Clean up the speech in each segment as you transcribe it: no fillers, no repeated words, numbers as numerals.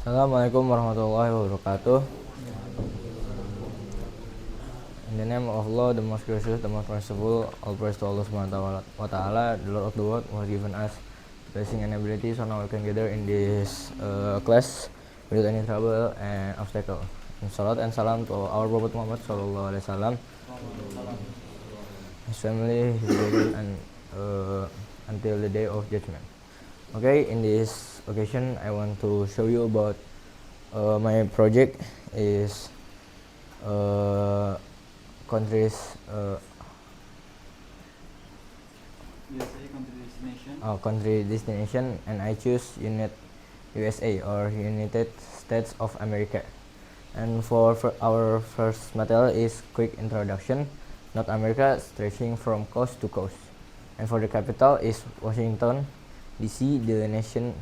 Assalamualaikum warahmatullahi wabarakatuh. In the name of Allah, the most gracious, the most merciful, all praise to Allah Subhanahu wa Ta'ala, the Lord of the world, who has given us blessing and ability, so now we can gather in this class without any trouble and obstacle. And salat and salam to our Prophet Muhammad Sallallahu Alaihi Wasallam, his family, his children, and until the day of judgment. Okay, in this occasion, I want to show you about my project is countries country destination, and I choose USA or United States of America. And for our first material is quick introduction. North America stretching from coast to coast, and for the capital is Washington DC, the nation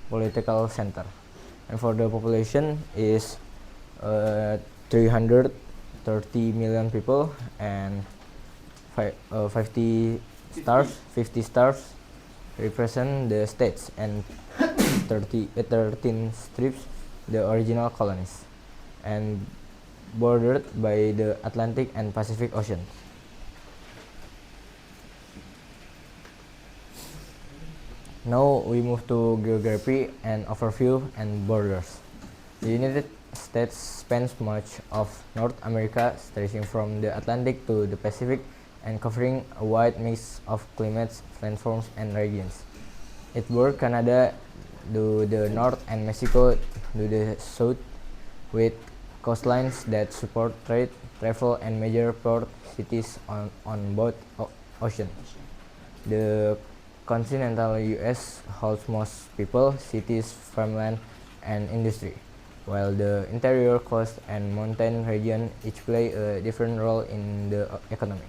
political center. And for the population is 330 million people, and 50 stars represent the states, and 13 strips the original colonies, and bordered by the Atlantic and Pacific Oceans. Now we move to geography and overview and borders. The United States spans much of North America, stretching from the Atlantic to the Pacific and covering a wide mix of climates, landforms, and regions. It borders Canada to the north and Mexico to the south, with coastlines that support trade, travel, and major port cities on both oceans. The continental U.S. holds most people, cities, farmland, and industry, while the interior coast and mountain region each play a different role in the economy.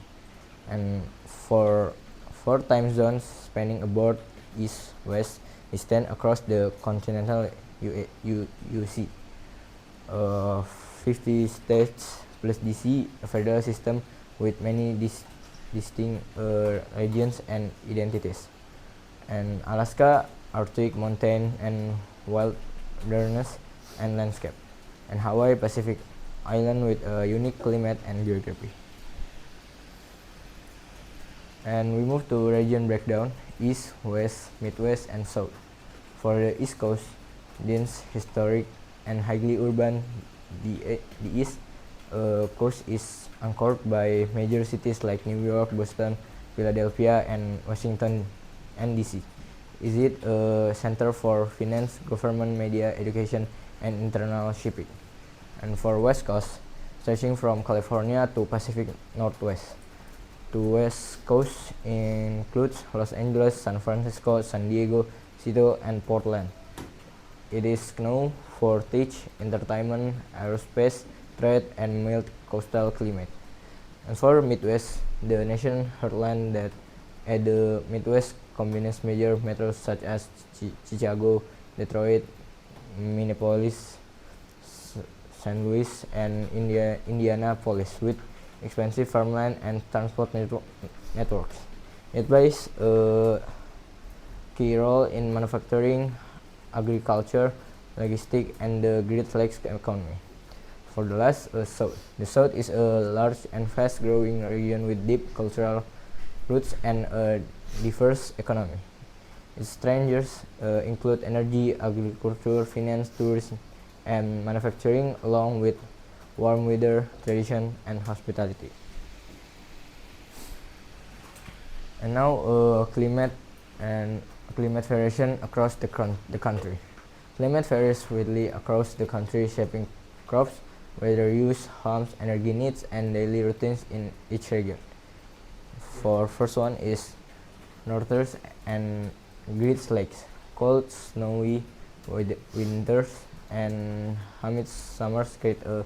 And for 4 time zones spanning about east, west, eastern across the continental UC. 50 states plus DC, a federal system with many distinct regions and identities. And Alaska, Arctic, mountain and wilderness and landscape. And Hawaii, Pacific island with a unique climate and geography. And we move to region breakdown: East, West, Midwest, and South. For the East Coast, dense, historic, and highly urban, the East Coast is anchored by major cities like New York, Boston, Philadelphia, and Washington and DC. Is it a center for finance, government, media, education, and international shipping? And for West Coast, stretching from California to Pacific Northwest. The West Coast includes Los Angeles, San Francisco, San Diego, Seattle, and Portland. It is known for tech, entertainment, aerospace, trade, and mild coastal climate. And for Midwest, the nation heartland that at the Midwest combines major metros such as Chicago, Detroit, Minneapolis, St. Louis, and Indianapolis, with expensive farmland and transport networks. It plays a key role in manufacturing, agriculture, logistics, and the Great Lakes economy. For the last, South. The South is a large and fast-growing region with deep cultural roots and a diverse economy. Its strengths include energy, agriculture, finance, tourism, and manufacturing, along with warm weather, tradition, and hospitality. And now climate variation across the country. Climate varies widely across the country, shaping crops, weather use, homes, energy needs, and daily routines in each region. For first one is Northern and Great Lakes. Cold, snowy winters and humid summers create a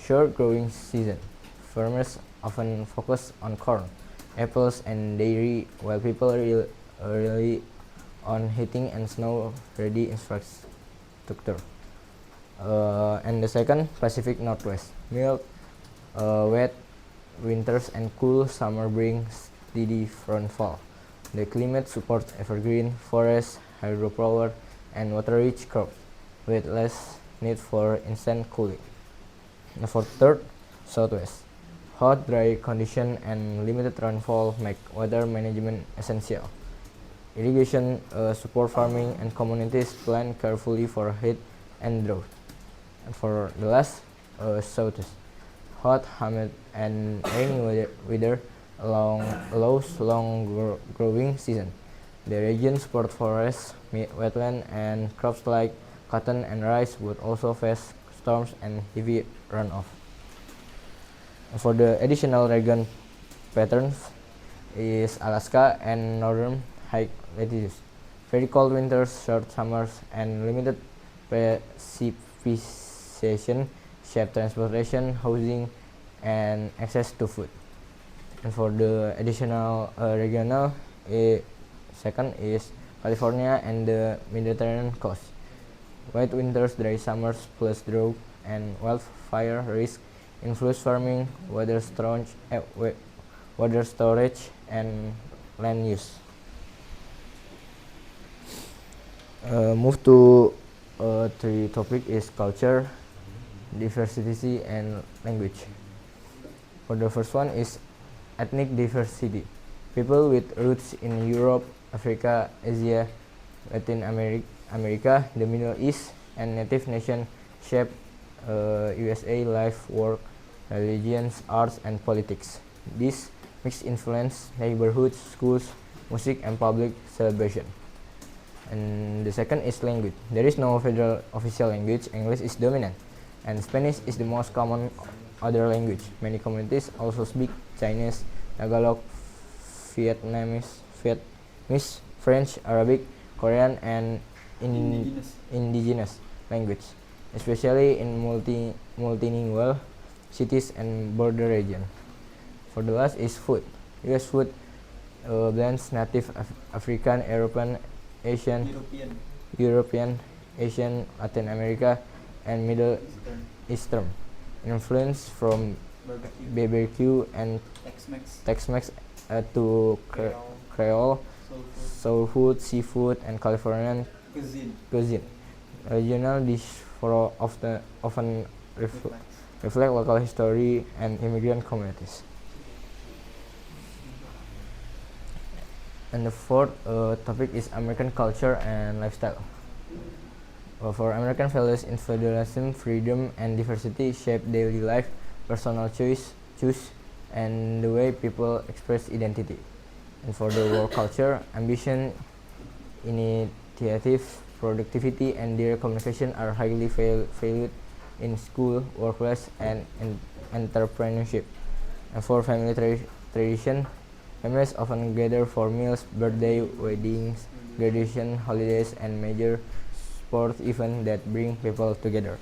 short growing season. Farmers often focus on corn, apples, and dairy, while people rely on heating and snow-ready infrastructure. And the second, Pacific Northwest. Mild, wet winters and cool summer bring steady rainfall. The climate supports evergreen forests, hydropower, and water-rich crops. with less need for instant cooling. And for third, Southwest. Hot, dry condition and limited rainfall make water management essential. Irrigation support farming and communities plan carefully for heat and drought. And for the last, Southeast. Hot, humid, and rainy weather allows long growing season. The region supports forests, wetland, and crops like cotton and rice would also face storms and heavy runoff. For the additional region patterns is Alaska and northern high latitudes. Very cold winters, short summers, and limited precipitation shape transportation, housing, and access to food. And for the additional regional, second is California and the Mediterranean coast. Wet winters, dry summers, plus drought and wildfire risk influence farming, water storage, and land use. Move to three topic is culture, diversity, and language. For the first one is ethnic diversity. People with roots in Europe, Africa, Asia, Latin America, the Middle East, and native nation shape USA life, work, religions, arts, and politics. This mix influence neighborhoods, schools, music, and public celebration. And the second is language. There is no federal official language. English is dominant, and Spanish is the most common other language. Many communities also speak Chinese, Tagalog, Vietnamese, French, Arabic, Korean, and indigenous language, especially in multilingual cities and border region. For the last is food. U.S. food blends native African, European, Asian, Latin America, and Middle Eastern influence from barbecue and Tex-Mex to Creole, soul food, seafood, and Californian cuisine. Regional dish often reflect local history and immigrant communities. And the fourth topic is American culture and lifestyle. For American values, individualism, freedom, and diversity shape daily life, personal choice, and the way people express identity. And for the work culture, ambition, initiative, productivity, and direct communication are highly valued in school, workplace, and entrepreneurship. And for family tradition, families often gather for meals, birthday, weddings, graduation, holidays, and major sport events that bring people together.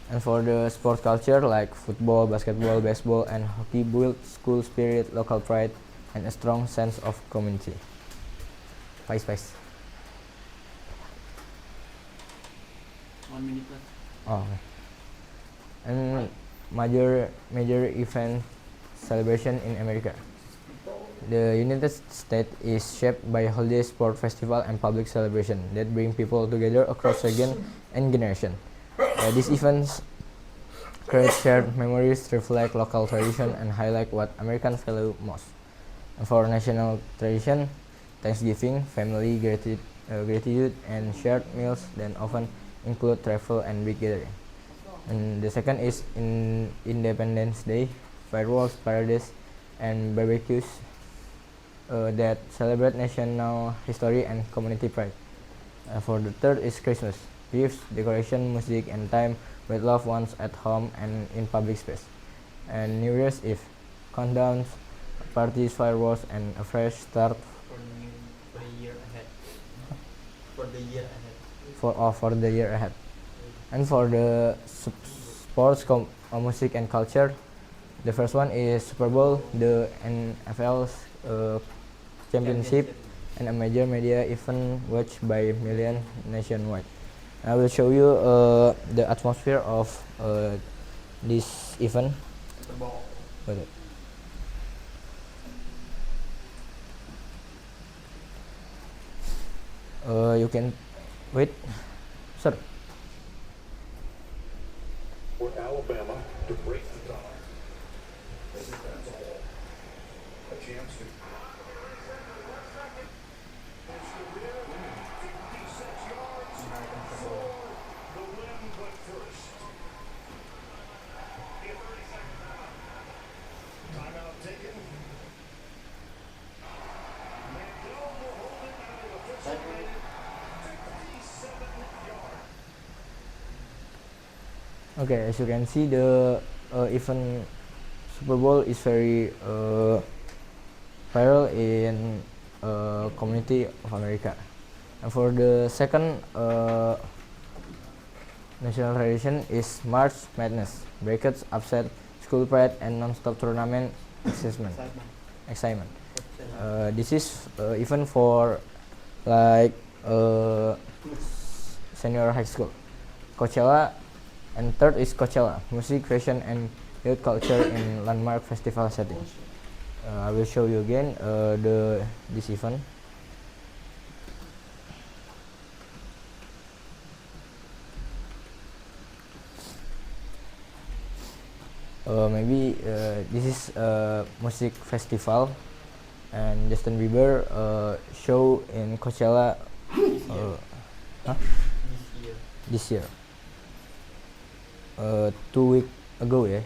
And for the sport culture like football, basketball, baseball, and hockey build school spirit, local pride, and a strong sense of community. Vice. 1 minute left. Oh. And major event celebration in America. The United States is shaped by holidays, sport festival, and public celebration that bring people together across region and generation. These events create shared memories, reflect local tradition, and highlight what Americans value most. And for national tradition, Thanksgiving, family gratitude, and shared meals then often include travel and big gathering. And the second is Independence Day, fireworks, parades, and barbecues that celebrate national history and community pride. For the third is Christmas, gifts, decoration, music, and time with loved ones at home and in public space. And New Year's Eve, countdowns, parties, fireworks, and a fresh start For the year ahead. For the year ahead. for the year ahead. And for the sports, music, and culture, the first one is Super Bowl, the NFL's championship, and a major media event watched by millions nationwide. I will show you the atmosphere of this event. Super Bowl. You can wait, sir. For Alabama to break the tie. A chance to. American football. The win, but first. Timeout taken. Mandel will hold it out of the That way. 57 yards. Okay, as you can see, the event Super Bowl is very viral in community of America. And for the second national tradition is March Madness, brackets, upset, school pride, and non-stop tournament excitement. Excitement. This is even for like senior high school. Coachella, and third is Coachella, music, fashion, and youth culture in landmark festival setting. I will show you again this event. Maybe this is a music festival, and Justin Bieber show in Coachella This year. this year. 2 weeks ago, yeah,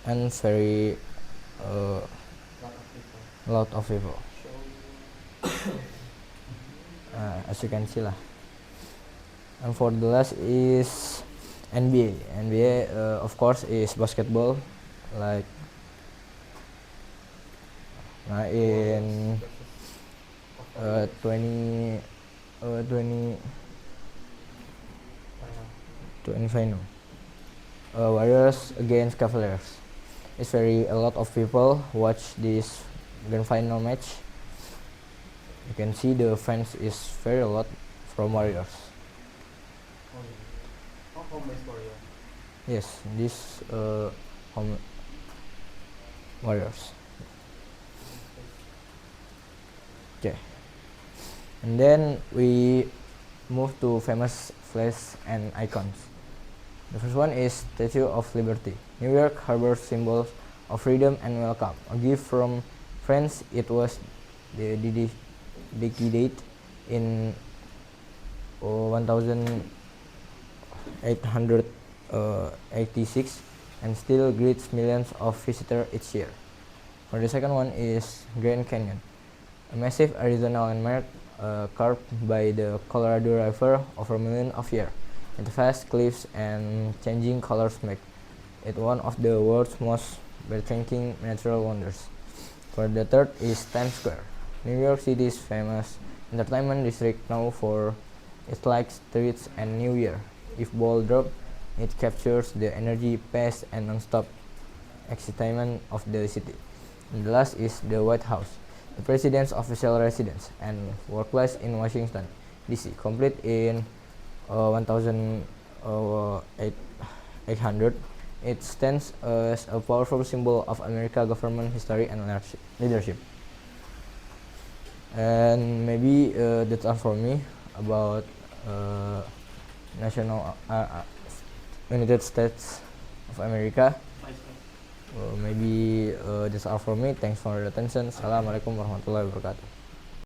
and very lot of people. As you can see lah. And for the last is NBA. NBA of course is basketball, like in 20 final. Warriors against Cavaliers. It's very a lot of people watch this grand final match. You can see the fans is very a lot from Warriors. Home base for you. Yes, this home Warriors. Okay, and then we move to famous flags and icons. The first one is Statue of Liberty, New York Harbor, symbol of freedom and welcome. A gift from France. It was dedicated in 1886 and still greets millions of visitors each year. For the second one is Grand Canyon, a massive Arizona landmark carved by the Colorado River over millions of years. Its vast cliffs and changing colors make it one of the world's most breathtaking natural wonders. For the third is Times Square, New York City's famous entertainment district, known for its lights, streets, and New Year Eve ball drop. It captures the energy, pace, and non-stop excitement of the city. And the last is the White House, the president's official residence and workplace in Washington, D.C., complete in 1800. It stands as a powerful symbol of American government history and leadership. And maybe that's all for me about national United States of America. Maybe that's all for me. Thanks for your attention. Assalamualaikum warahmatullahi wabarakatuh.